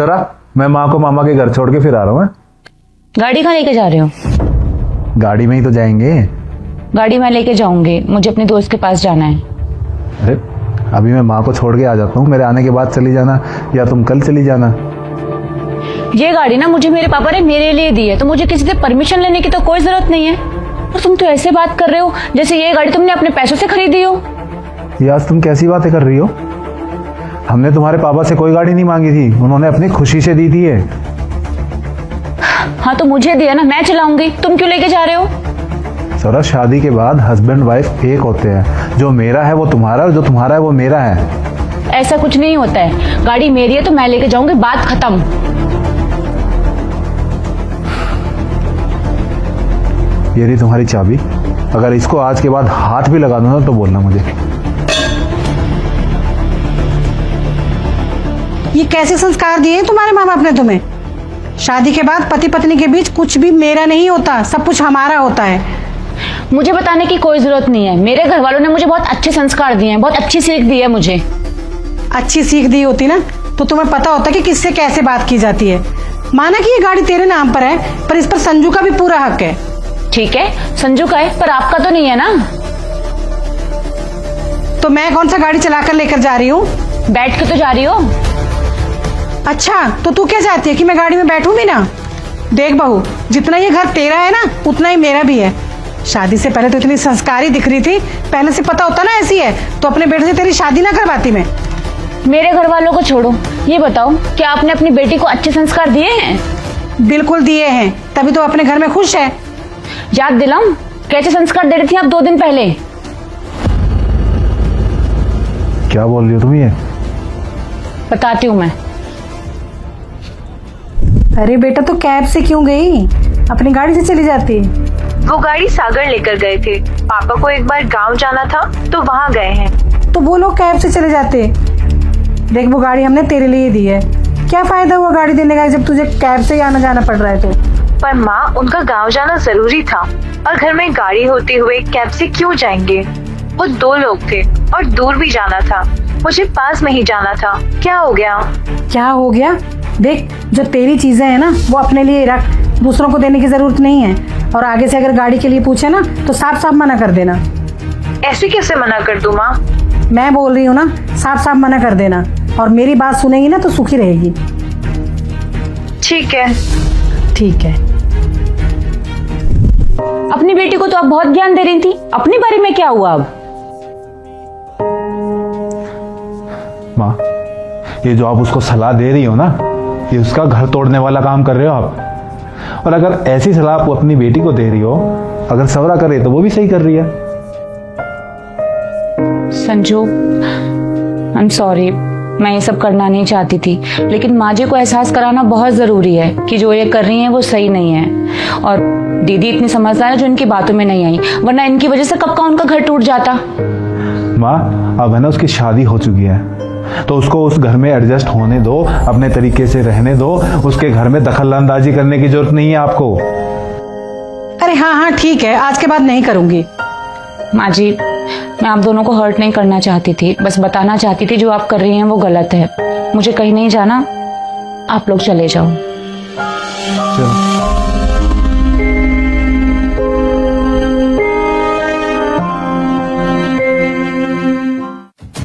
सरा, मैं माँ को मामा के घर छोड़ के फिर आ रहा हूँ। गाड़ी कहाँ लेके जा रहे हो? गाड़ी में ही तो जाएंगे। गाड़ी मैं लेके जाऊंगी, मुझे अपने दोस्त के पास जाना है। अरे अभी मैं माँ को छोड़ के आ जाता हूँ, मेरे आने के बाद चली जाना, या तुम कल चली जाना। ये गाड़ी ना मुझे मेरे पापा ने मेरे लिए दी है, तो मुझे किसी से परमिशन लेने की तो कोई जरूरत नहीं है। और तुम तो ऐसे बात कर रहे हो जैसे ये गाड़ी तुमने अपने पैसों से खरीदी हो। यार तुम कैसी बातें कर रही हो? हमने तुम्हारे पापा से कोई गाड़ी नहीं मांगी थी, उन्होंने अपनी खुशी से दी थी ये। हाँ तो मुझे दिया ना, मैं चलाऊंगी, तुम क्यों लेके जा रहे हो? सौरभ, शादी के बाद हस्बैंड वाइफ एक होते हैं। जो मेरा है वो तुम्हारा, और जो तुम्हारा है वो मेरा है। ऐसा कुछ नहीं होता है, गाड़ी मेरी है तो मैं लेके जाऊंगी, बात खत्म। ये रही तुम्हारी चाबी, अगर इसको आज के बाद हाथ भी लगा दो ना तो बोलना मुझे। ये कैसे संस्कार दिए तुम्हारे माँ बाप ने तुम्हें? शादी के बाद पति पत्नी के बीच कुछ भी मेरा नहीं होता, सब कुछ हमारा होता है। मुझे बताने की कोई जरूरत नहीं है, मेरे घर वालों ने मुझे बहुत अच्छे संस्कार दिए हैं, बहुत अच्छी सीख दी है मुझे। अच्छी सीख दी होती ना तो तुम्हें पता होता कि किससे कैसे बात की जाती है। माना कि ये गाड़ी तेरे नाम पर है, पर इस पर संजू का भी पूरा हक है। ठीक है, संजू का है, पर आपका तो नहीं है ना। तो मैं कौन सा गाड़ी चलाकर लेकर जा रही हूँ? बैठ के तो जा रही हो। अच्छा, तो तू क्या चाहती है कि मैं गाड़ी में बैठूं भी ना? देख बहू, जितना ये घर तेरा है ना उतना ही मेरा भी है। शादी से पहले तो इतनी संस्कारी दिख रही थी, पहले से पता होता ना ऐसी है तो अपने बेटे से तेरी शादी ना करवाती मैं। मेरे घर वालों को छोड़ो, ये बताओ क्या आपने अपनी बेटी को अच्छे संस्कार दिए हैं? बिल्कुल दिए हैं, तभी तो अपने घर में खुश है। याद दिलाऊं कैसे संस्कार दे रही थी आप 2 दिन पहले? क्या बोल रही हो तुम ये? बताती हूँ मैं। अरे बेटा, तो कैब से क्यों गई? अपनी गाड़ी से चली जाती। वो गाड़ी सागर लेकर गए थे, पापा को एक बार गांव जाना था तो वहाँ गए हैं। तो वो लोग कैब से चले जाते। देख, वो गाड़ी हमने तेरे लिए दी है, क्या फायदा हुआ गाड़ी देने का जब तुझे कैब से ही आना जाना पड़ रहा है तो। पर माँ, उनका गांव जाना जरूरी था और घर में गाड़ी होते हुए कैब से क्यों जाएंगे? वो 2 लोग थे और दूर भी जाना था, मुझे पास में ही जाना था। क्या हो गया? क्या हो गया? देख, जो तेरी चीजें हैं ना वो अपने लिए रख, दूसरों को देने की जरूरत नहीं है। और आगे से अगर गाड़ी के लिए पूछे ना तो साफ साफ मना कर देना। ऐसे कैसे मना कर दूं माँ? मैं बोल रही हूँ ना, साफ साफ मना कर देना, और मेरी बात सुनेगी ना तो सुखी रहेगी। ठीक है। ठीक है। अपनी बेटी को तो आप बहुत ज्ञान दे रही थी, अपने बारे में क्या हुआ अब? माँ, ये जो आप उसको सलाह दे रही हो ना, ये उसका घर तोड़ने वाला काम कर रहे हो आप। और अगर ऐसी सलाह आप अपनी बेटी को दे रही हो, अगर सवरा करे तो वो भी सही कर रही है। संजू, आई एम सॉरी, मैं ये सब करना नहीं चाहती थी, लेकिन माँ जी को एहसास कराना बहुत जरूरी है कि जो ये कर रही हैं वो सही नहीं है। और दीदी इतनी समझदार है जो इनकी बातों में नहीं आई, वरना इनकी वजह से कब का उनका घर टूट जाता। माँ, अब है ना उसकी शादी हो चुकी है, तो उसको उस घर में एडजस्ट होने दो, अपने तरीके से रहने दो। उसके घर में दखल अंदाजी करने की जरूरत नहीं है आपको। अरे हाँ हाँ ठीक है, आज के बाद नहीं करूंगी। माँ जी, मैं आप दोनों को हर्ट नहीं करना चाहती थी, बस बताना चाहती थी जो आप कर रही हैं वो गलत है। मुझे कहीं नहीं जाना, आप लोग चले जाओ। चलो।